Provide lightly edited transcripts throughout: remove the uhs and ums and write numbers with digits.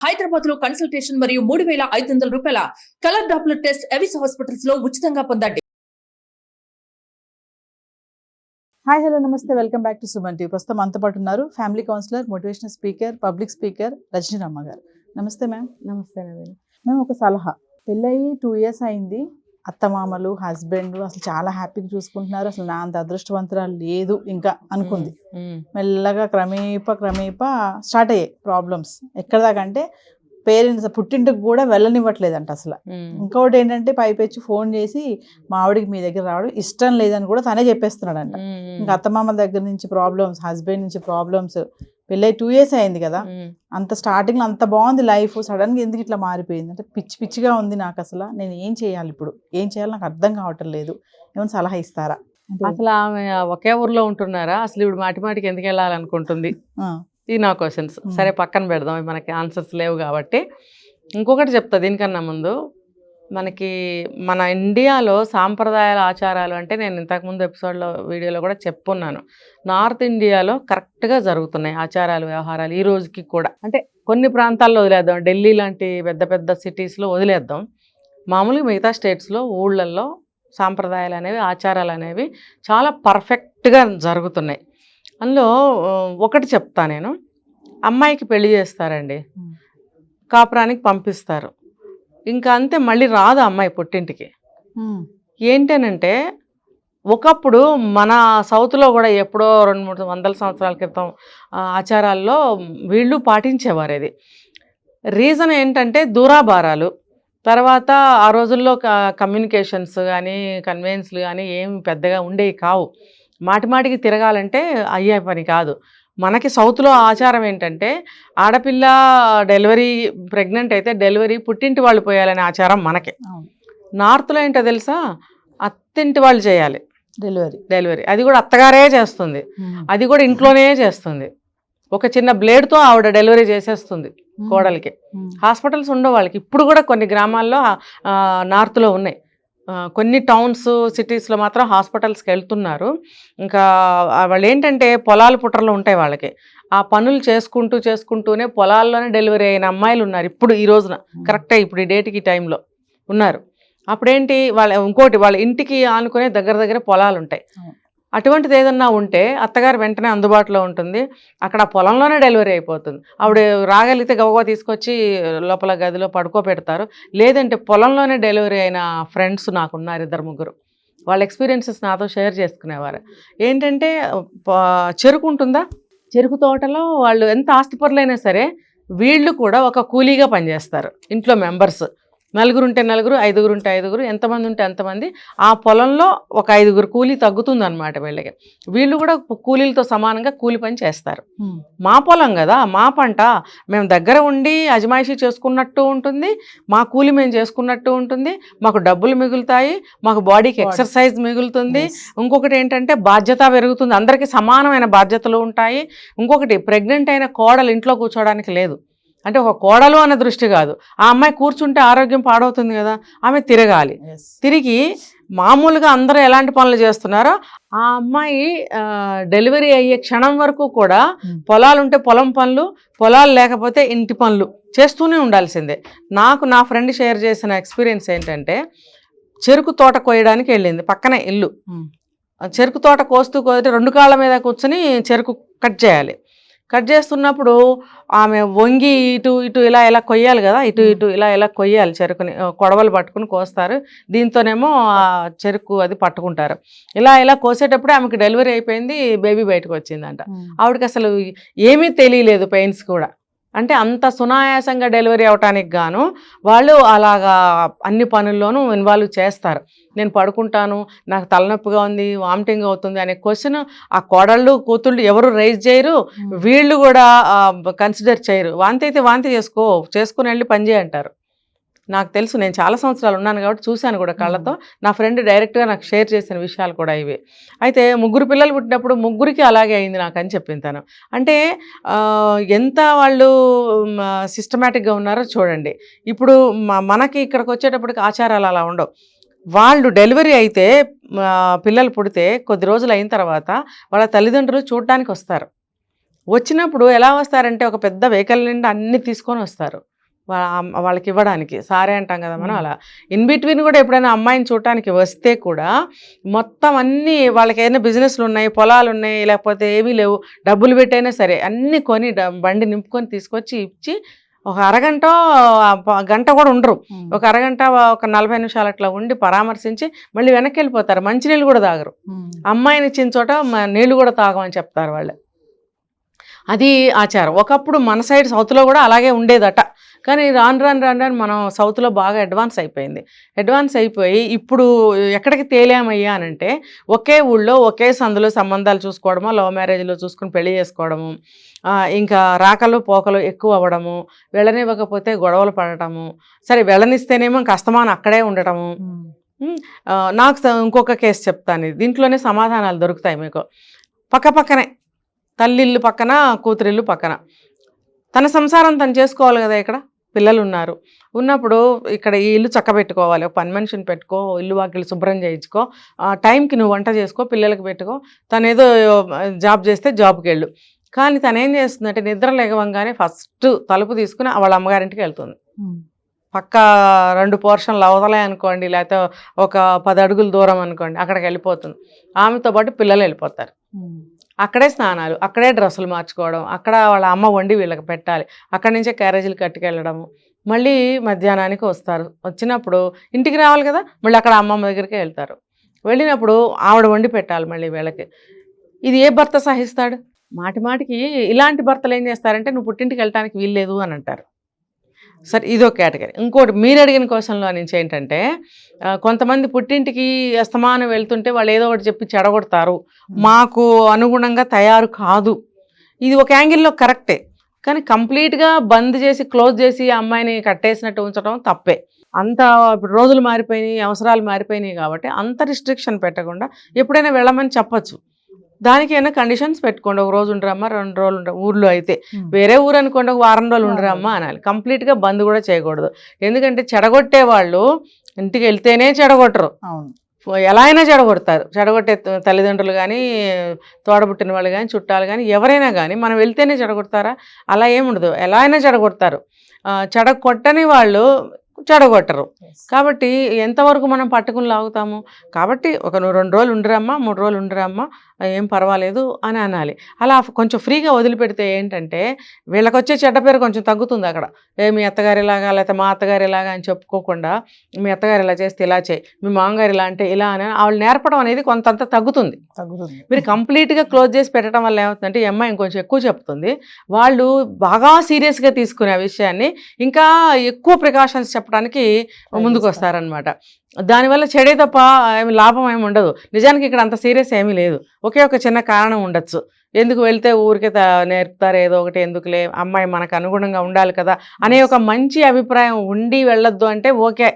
హైదరాబాద్ లో కన్సల్టేషన్ మరియు 3,500 రూపాయల colour Doppler test Avis hospitals లో ఉచితంగా పొందండి. Hi hello namaste, welcome back to Suman TV. ప్రస్తుతం మనతో పాటు ఉన్నారు family counsellor, motivational speaker, public speaker Rajaniramma garu. Namaste ma'am. నమస్తే నవీన్. మ్యామ్, ఒక సలహా. పెళ్ళయి 2 years అయింది. అత్తమామలు, హస్బెండ్ అసలు చాలా హ్యాపీగా చూసుకుంటున్నారు. అసలు నా అంత అదృష్టవంతురాలు లేదు ఇంకా అనుకుంది. మెల్లగా క్రమేపా స్టార్ట్ అయ్యాయి ప్రాబ్లమ్స్. ఎక్కడ దాకా అంటే పేరెంట్స్ పుట్టింటికి కూడా వెళ్ళనివ్వట్లేదంట అసలు. ఇంకోటి ఏంటంటే పైపెచ్చి ఫోన్ చేసి మా ఆవిడికి మీ దగ్గర రావడం ఇష్టం లేదని కూడా తనే చెప్పేస్తున్నాడంట. ఇంకా అత్తమామల దగ్గర నుంచి ప్రాబ్లమ్స్, హస్బెండ్ నుంచి ప్రాబ్లమ్స్. పెళ్ళై 2 years అయింది కదా, అంత స్టార్టింగ్లో అంత బాగుంది లైఫ్, సడన్గా ఎందుకు ఇట్లా మారిపోయింది అంటే పిచ్చిగా ఉంది నాకు. అసలు నేను ఏం చేయాలి, ఇప్పుడు ఏం చేయాలి నాకు అర్థం కావటం లేదు. ఏమైనా సలహా ఇస్తారా? అసలు ఆమె ఒకే ఊర్లో ఉంటున్నారా? అసలు ఇప్పుడు మాటికి ఎందుకు వెళ్ళాలనుకుంటుంది? ఇది నా క్వశ్చన్స్. సరే పక్కన పెడదాం, మనకి ఆన్సర్స్ లేవు కాబట్టి. ఇంకొకటి చెప్తా దీనికన్నా ముందు. మన ఇండియాలో సాంప్రదాయాల ఆచారాలు అంటే నేను ఇంతకుముందు ఎపిసోడ్లో వీడియోలో కూడా చెప్పున్నాను. నార్త్ ఇండియాలో కరెక్ట్గా జరుగుతున్నాయి ఆచారాలు, వ్యవహారాలు ఈ రోజుకి కూడా. అంటే కొన్ని ప్రాంతాల్లో వదిలేద్దాం, ఢిల్లీ లాంటి పెద్ద పెద్ద సిటీస్లో వదిలేద్దాం. మామూలుగా మిగతా స్టేట్స్లో, ఊళ్ళల్లో సాంప్రదాయాలు అనేవి, ఆచారాలు అనేవి చాలా పర్ఫెక్ట్గా జరుగుతున్నాయి. అందులో ఒకటి చెప్తా నేను. అమ్మాయికి పెళ్లి చేస్తారండి, కాపురానికి పంపిస్తారు, ఇంకా అంతే, మళ్ళీ రాదు అమ్మాయి పుట్టింటికి. ఏంటనంటే ఒకప్పుడు మన సౌత్లో కూడా ఎప్పుడో 200-300 సంవత్సరాల క్రితం ఆచారాల్లో వీళ్ళు పాటించేవారు. ఇది రీజన్ ఏంటంటే దూరాభారాలు. తర్వాత ఆ రోజుల్లో కమ్యూనికేషన్స్ కానీ కన్వెన్స్లు కానీ ఏమి పెద్దగా ఉండేవి కావు. మాటికి తిరగాలంటే అయ్యే పని కాదు. మనకి సౌత్లో ఆచారం ఏంటంటే ఆడపిల్ల డెలివరీ, ప్రెగ్నెంట్ అయితే డెలివరీ పుట్టింటి వాళ్ళు పోయాలనే ఆచారం మనకి. నార్త్లో ఏంటో తెలుసా, అత్తింటి వాళ్ళు చేయాలి డెలివరీ. అది కూడా అత్తగారే చేస్తుంది, అది కూడా ఇంట్లోనే చేస్తుంది. ఒక చిన్న బ్లేడ్తో ఆవిడ డెలివరీ చేసేస్తుంది కోడలికి. హాస్పిటల్స్ ఉండవు వాళ్ళకి. ఇప్పుడు కూడా కొన్ని గ్రామాల్లో నార్త్లో ఉన్నాయి. కొన్ని టౌన్స్, సిటీస్లో మాత్రం హాస్పిటల్స్కి వెళ్తున్నారు. ఇంకా వాళ్ళు ఏంటంటే పొలాలు పుట్రలు ఉంటాయి వాళ్ళకి. ఆ పనులు చేసుకుంటూనే పొలాల్లోనే డెలివరీ అయిన అమ్మాయిలు ఉన్నారు ఇప్పుడు ఈ రోజున. కరెక్టే, ఇప్పుడు ఈ డేట్కి టైంలో ఉన్నారు. అప్పుడేంటి ఇంకోటి వాళ్ళ ఇంటికి ఆనుకునే దగ్గర పొలాలు ఉంటాయి. అటువంటిది ఏదన్నా ఉంటే అత్తగారు వెంటనే అందుబాటులో ఉంటుంది. అక్కడ పొలంలోనే డెలివరీ అయిపోతుంది. ఆవిడ రాగలిగితే గవగా తీసుకొచ్చి లోపల గదిలో పడుకోబెడతారు. లేదంటే పొలంలోనే డెలివరీ అయిన ఫ్రెండ్స్ నాకున్నారు 2-3. వాళ్ళ ఎక్స్పీరియన్సెస్ నాతో షేర్ చేసుకునేవారు. ఏంటంటే చెరుకు ఉంటుందా, చెరుకు తోటలో వాళ్ళు ఎంత ఆస్తిపరులైనా సరే వీళ్ళు కూడా ఒక కూలీగా పనిచేస్తారు. ఇంట్లో మెంబర్స్ 4 ఉంటే 4, 5 ఉంటే 5, ఎంతమంది ఉంటే అంతమంది. ఆ పొలంలో ఒక 5 కూలీ తగ్గుతుంది అనమాట వీళ్ళకి. వీళ్ళు కూడా కూలీలతో సమానంగా కూలి పని చేస్తారు. మా పొలం కదా, మా పంట, మేము దగ్గర ఉండి అజమాయిషీ చేసుకున్నట్టు ఉంటుంది, మా కూలి మేము చేసుకున్నట్టు ఉంటుంది, మాకు డబ్బులు మిగులుతాయి, మాకు బాడీకి ఎక్సర్సైజ్ మిగులుతుంది. ఇంకొకటి ఏంటంటే బాధ్యత పెరుగుతుంది, అందరికీ సమానమైన బాధ్యతలు ఉంటాయి. ఇంకొకటి ప్రెగ్నెంట్ అయిన కోడలు ఇంట్లో కూర్చోడానికి లేదు. అంటే ఒక కోడలు అనే దృష్టి కాదు, ఆ అమ్మాయి కూర్చుంటే ఆరోగ్యం పాడవుతుంది కదా, ఆమె తిరగాలి. తిరిగి మామూలుగా అందరూ ఎలాంటి పనులు చేస్తున్నారో ఆ అమ్మాయి డెలివరీ అయ్యే క్షణం వరకు కూడా పొలాలు ఉంటే పొలం పనులు, పొలాలు లేకపోతే ఇంటి పనులు చేస్తూనే ఉండాల్సిందే. నా ఫ్రెండ్ షేర్ చేసిన ఎక్స్పీరియన్స్ ఏంటంటే, చెరుకు తోట కోయడానికి వెళ్ళింది, పక్కనే ఇల్లు. చెరుకు తోట కోస్తూ 2 కాళ్ళ మీద కూర్చొని చెరుకు కట్ చేయాలి. కట్ చేస్తున్నప్పుడు ఆమె వంగి ఇటు ఇలా కొయ్యాలి కదా, ఇటు ఇలా కొయ్యాలి చెరుకుని. కొడవలు పట్టుకుని కోస్తారు, దీంతోనేమో చెరుకు అది పట్టుకుంటారు. ఇలా కోసేటప్పుడు ఆమెకి డెలివరీ అయిపోయింది, బేబీ బయటకు వచ్చిందంట. ఆవిడకి అసలు ఏమీ తెలియలేదు, పెయిన్స్ కూడా. అంటే అంత సునాయాసంగా డెలివరీ అవటానికి గాను వాళ్ళు అలాగా అన్ని పనుల్లోనూ ఇన్వాల్వ్ చేస్తారు. నేను పడుకుంటాను, నాకు తలనొప్పిగా ఉంది, వామిటింగ్ అవుతుంది అనే క్వశ్చన్ ఆ కోడళ్ళు కూతుళ్ళు ఎవరు రైజ్ చేయరు, వీళ్ళు కూడా కన్సిడర్ చేయరు. వాంతి అయితే వాంతి చేసుకుని వెళ్ళి పని చేయంటారు. నాకు తెలుసు, నేను చాలా సంవత్సరాలు ఉన్నాను కాబట్టి చూశాను కూడా కళ్ళతో. నా ఫ్రెండ్ డైరెక్ట్గా నాకు షేర్ చేసిన విషయాలు కూడా ఇవి. అయితే 3 పిల్లలు పుట్టినప్పుడు 3కి అలాగే అయింది నాకు అని చెప్పింది తను. అంటే ఎంత వాళ్ళు సిస్టమేటిక్గా ఉన్నారో చూడండి. ఇప్పుడు మనకి ఇక్కడికి వచ్చేటప్పటికి ఆచారాలు అలా ఉండవు. వాళ్ళు డెలివరీ అయితే పిల్లలు పుడితే కొద్ది రోజులు అయిన తర్వాత వాళ్ళ తల్లిదండ్రులు చూడడానికి వస్తారు. వచ్చినప్పుడు ఎలా వస్తారంటే ఒక పెద్ద వెహికల్ నిండా అన్నీ తీసుకొని వస్తారు. వాళ్ళకి ఇవ్వడానికి, సారే అంటాం కదా మనం, అలా ఇన్ బిట్వీన్ కూడా ఎప్పుడైనా అమ్మాయిని చూడటానికి వస్తే కూడా మొత్తం అన్నీ వాళ్ళకి ఏదైనా బిజినెస్లు ఉన్నాయి, పొలాలు ఉన్నాయి, లేకపోతే ఏమీ లేవు, డబ్బులు పెట్టైనా సరే అన్నీ కొని బండి నింపుకొని తీసుకొచ్చి ఇచ్చి ఒక అరగంట గంట కూడా ఉండరు, ఒక అరగంట ఒక 40 నిమిషాలు అట్లా ఉండి పరామర్శించి మళ్ళీ వెనక్కి వెళ్ళిపోతారు. మంచినీళ్ళు కూడా తాగరు, అమ్మాయిని ఇచ్చిన చోట నీళ్ళు కూడా తాగమని చెప్తారు వాళ్ళు. అది ఆచారం. ఒకప్పుడు మన సైడ్ సౌత్లో కూడా అలాగే ఉండేదట, కానీ రాను రాను రాను రాను మనం సౌత్లో బాగా అడ్వాన్స్ అయిపోయి ఇప్పుడు ఎక్కడికి తేలామయ్యా అనంటే ఒకే ఊళ్ళో ఒకే సందులో సంబంధాలు చూసుకోవడము, లవ్ మ్యారేజ్లో చూసుకుని పెళ్లి చేసుకోవడము, ఇంకా రాకలు పోకలు ఎక్కువ అవ్వడము, వెళ్ళనివ్వకపోతే గొడవలు పడటము, సరే వెళ్ళనిస్తేనేమో ఇంక అస్తమానం అక్కడే ఉండటము. నాకు ఇంకొక కేసు చెప్తాను, దీంట్లోనే సమాధానాలు దొరుకుతాయి మీకు. పక్కనే తల్లిల్లు పక్కన, కూతురిల్లు పక్కన, తన సంసారం తను చేసుకోవాలి కదా, ఇక్కడ పిల్లలు ఉన్నప్పుడు ఇక్కడ ఈ ఇల్లు చక్కబెట్టుకోవాలి, ఒక పని మనిషిని పెట్టుకో, ఇల్లు వాకిలు శుభ్రం చేయించుకో, టైంకి నువ్వు వంట చేసుకో, పిల్లలకి పెట్టుకో, తను ఏదో జాబ్ చేస్తే జాబ్కి వెళ్ళు. కానీ తను ఏం చేస్తుందంటే నిద్ర లేగవంగానే ఫస్ట్ తలుపు తీసుకుని వాళ్ళ అమ్మగారింటికి వెళ్తుంది. పక్క 2 పోర్షన్లు అవతలే అనుకోండి, లేకపోతే ఒక 10 అడుగుల దూరం అనుకోండి, అక్కడికి వెళ్ళిపోతుంది. ఆమెతో పాటు పిల్లలు వెళ్ళిపోతారు. అక్కడే స్నానాలు, అక్కడే డ్రెస్సులు మార్చుకోవడం, అక్కడ వాళ్ళ అమ్మ వండి వీళ్ళకి పెట్టాలి, అక్కడి నుంచే క్యారేజీలు కట్టుకెళ్ళడము. మళ్ళీ మధ్యాహ్నానికి వస్తారు, వచ్చినప్పుడు ఇంటికి రావాలి కదా, మళ్ళీ అక్కడ అమ్మమ్మ దగ్గరికి వెళ్తారు. వెళ్ళినప్పుడు ఆవిడ వండి పెట్టాలి మళ్ళీ వీళ్ళకి. ఇది ఏ భర్త సహిస్తాడు? మాటికి ఇలాంటి భర్తలు ఏం చేస్తారంటే నువ్వు పుట్టింటికి వెళ్ళటానికి వీల్లేదు అని అంటారు. సరే, ఇదో కేటగిరీ. ఇంకోటి మీరు అడిగిన క్వశ్చన్లో నుంచి ఏంటంటే కొంతమంది పుట్టింటికి అస్తమానం వెళ్తుంటే వాళ్ళు ఏదో ఒకటి చెప్పి చెడగొడతారు, మాకు అనుగుణంగా తయారు కాదు. ఇది ఒక యాంగిల్లో కరెక్టే, కానీ కంప్లీట్గా బంద్ చేసి క్లోజ్ చేసి అమ్మాయిని కట్టేసినట్టు ఉంచడం తప్పే. అంత ఇప్పుడు రోజులు మారిపోయినాయి, అవసరాలు మారిపోయినాయి కాబట్టి అంత రిస్ట్రిక్షన్ పెట్టకుండా ఎప్పుడైనా వెళ్ళమని చెప్పచ్చు. దానికైనా కండిషన్స్ పెట్టుకోండి, 1 రోజు ఉండరమ్మా, 2 రోజులు ఉండరు. ఊర్లో అయితే వేరే ఊరు అనుకోండి, 1 వారం రోజులు ఉండరమ్మా అనాలి. కంప్లీట్గా బంద్ కూడా చేయకూడదు, ఎందుకంటే చెడగొట్టే వాళ్ళు ఇంటికి వెళ్తేనే చెడగొట్టరు, ఎలా అయినా చెడగొడతారు. చెడగొట్టే తల్లిదండ్రులు కానీ, తోడబుట్టిన వాళ్ళు కానీ, చుట్టాలు కానీ, ఎవరైనా కానీ మనం వెళ్తేనే చెడగొడతారా? అలా ఏముండదు, ఎలా అయినా చెడగొడతారు. చెడగొట్టని వాళ్ళు చెడగొట్టరు. కాబట్టి ఎంతవరకు మనం పట్టుకుని లాగుతాము? కాబట్టి ఒక 2 రోజులు ఉండరమ్మా, 3 రోజులు ఉండరమ్మా, ఏం పర్వాలేదు అని అనాలి. అలా కొంచెం ఫ్రీగా వదిలిపెడితే ఏంటంటే వీళ్ళకి వచ్చే చెడ్డ పేరు కొంచెం తగ్గుతుంది. అక్కడ మీ అత్తగారిలాగా లేకపోతే మా అత్తగారిలాగా అని చెప్పుకోకుండా మీ అత్తగారు ఇలా చేస్తే ఇలా చేయి, మీ మామగారు ఇలా అంటే ఇలా అని వాళ్ళు నేర్పడం అనేది కొంతంత తగ్గుతుంది. మీరు కంప్లీట్గా క్లోజ్ చేసి పెట్టడం వల్ల ఏమవుతుందంటే ఈ అమ్మాయి ఇంకొంచెం ఎక్కువ చెప్తుంది, వాళ్ళు బాగా సీరియస్గా తీసుకునే ఆ విషయాన్ని ఇంకా ఎక్కువ ప్రికాషన్స్ చెప్పడానికి ముందుకు వస్తారనమాట. దానివల్ల చెడే తప్ప ఏమి లాభం ఏమి ఉండదు. నిజానికి ఇక్కడ అంత సీరియస్ ఏమీ లేదు, ఒకే ఒక చిన్న కారణం ఉండొచ్చు. ఎందుకు వెళ్తే ఊరికే నేర్పుతారు ఏదో ఒకటి, ఎందుకులే అమ్మాయి మనకు అనుగుణంగా ఉండాలి కదా అనే ఒక మంచి అభిప్రాయం ఉండి వెళ్ళొద్దు అంటే ఓకే.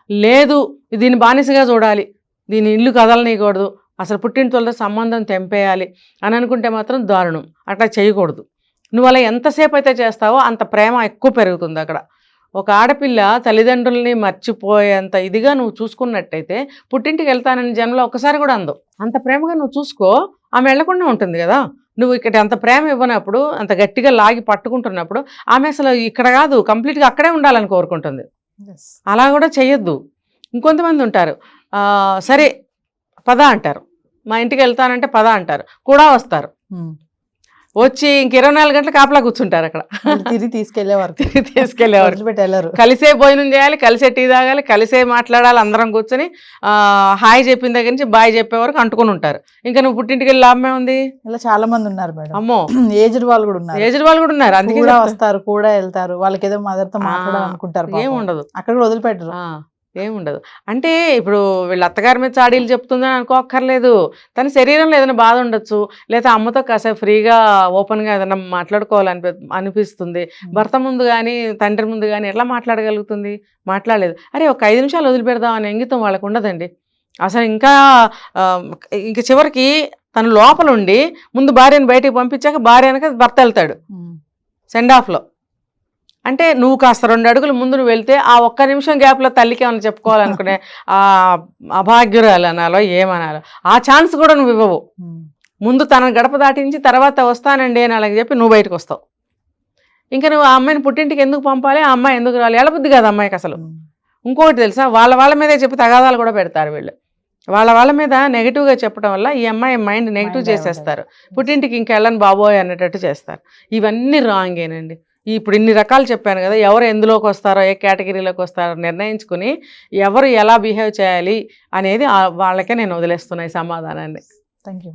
లేదు దీన్ని బానిసగా చూడాలి, దీని ఇల్లు కదలనీయకూడదు, అసలు పుట్టింటితో సంబంధం తెంపేయాలి అని అనుకుంటే మాత్రం దారుణం. అట్లా చేయకూడదు. నువ్వు అలా ఎంతసేపు అయితే చేస్తావో అంత ప్రేమ ఎక్కువ పెరుగుతుంది అక్కడ. ఒక ఆడపిల్ల తల్లిదండ్రుల్ని మర్చిపోయేంత ఇదిగా నువ్వు చూసుకున్నట్టయితే పుట్టింటికి వెళ్తానని జన్మలో ఒక్కసారి కూడా అందు. అంత ప్రేమగా నువ్వు చూసుకో, ఆమె వెళ్లకుండా ఉంటుంది కదా. నువ్వు ఇక్కడ అంత ప్రేమ ఇవ్వనప్పుడు, అంత గట్టిగా లాగి పట్టుకుంటున్నప్పుడు ఆమె అసలు ఇక్కడ కాదు కంప్లీట్గా అక్కడే ఉండాలని కోరుకుంటుంది. అలా కూడా చెయ్యొద్దు. ఇంకొంతమంది ఉంటారు, సరే పద అంటారు, మా ఇంటికి వెళ్తానంటే పద అంటారు, కూడా వస్తారు, వచ్చి ఇంక 24 గంటలు కాపలా కూర్చుంటారు అక్కడ. తిరిగి తీసుకెళ్లేవారు కలిసే భోజనం చేయాలి, కలిసే టీ తాగాలి, కలిసే మాట్లాడాలి, అందరం కూర్చొని హాయ్ చెప్పిన దగ్గర నుంచి బాయ్ చెప్పే వరకు అంటుకుని ఉంటారు. ఇంకా నువ్వు పుట్టింటికి వెళ్ళి లాభమే ఉంది. ఇలా చాలా మంది ఉన్నారు మేడం. అమ్మో, ఏజ్డ్ వాళ్ళు కూడా ఉన్నారు. అందుకే వస్తారు, కూడా వెళ్తారు, వాళ్ళకి ఏదో మదర్తో మాట్లాడాలనుకుంటారు, ఏముండదు అక్కడ కూడా వదిలిపెట్టరు, ఏముండదు. అంటే ఇప్పుడు వీళ్ళ అత్తగారి మీద చాడీలు చెప్తుందని అనుకోక్కర్లేదు, తన శరీరంలో ఏదైనా బాధ ఉండొచ్చు, లేదా అమ్మతో కాసేపు ఫ్రీగా ఓపెన్గా ఏదైనా అనిపిస్తుంది. భర్త ముందు కానీ తండ్రి ముందు కానీ ఎట్లా మాట్లాడగలుగుతుంది? మాట్లాడలేదు. అరే ఒక 5 నిమిషాలు వదిలిపెడదాం అనే ఇంగితం వాళ్ళకు ఉండదండి అసలు. ఇంకా చివరికి తను లోపల ఉండి ముందు భార్యను బయటికి పంపించాక భార్య వెనక భర్త వెళ్తాడు సెండ్ ఆఫ్లో. అంటే నువ్వు కాస్త 2 అడుగులు ముందు నువ్వు వెళ్తే ఆ 1 నిమిషం గ్యాప్లో తల్లికి ఏమైనా చెప్పుకోవాలనుకునే ఆ అభాగ్యురాలు అనాలో ఏమనాలో ఆ ఛాన్స్ కూడా నువ్వు ఇవ్వవు. ముందు తన గడప దాటించి తర్వాత వస్తానండి అని అలాగే చెప్పి నువ్వు బయటకు వస్తావు. ఇంకా నువ్వు ఆ అమ్మాయిని పుట్టింటికి ఎందుకు పంపాలి, ఆ అమ్మాయి ఎందుకు రావాలి, ఎలబుద్ది కాదు అమ్మాయికి అసలు. ఇంకొకటి తెలుసా, వాళ్ళ మీదే చెప్పి తగాదాలు కూడా పెడతారు వీళ్ళు. వాళ్ళ మీద నెగిటివ్గా చెప్పడం వల్ల ఈ అమ్మాయి మైండ్ నెగిటివ్ చేసేస్తారు. పుట్టింటికి ఇంకెళ్ళని బాబోయ్ అనేటట్టు చేస్తారు. ఇవన్నీ రాంగేనండి. ఇప్పుడు ఇన్ని రకాలు చెప్పాను కదా, ఎవరు ఎందులోకి వస్తారో ఏ కేటగిరీలోకి వస్తారో నిర్ణయించుకుని ఎవరు ఎలా బిహేవ్ చేయాలి అనేది వాళ్ళకే నేను వదిలేస్తున్నా ఈ సమాధానాన్ని. Thank you.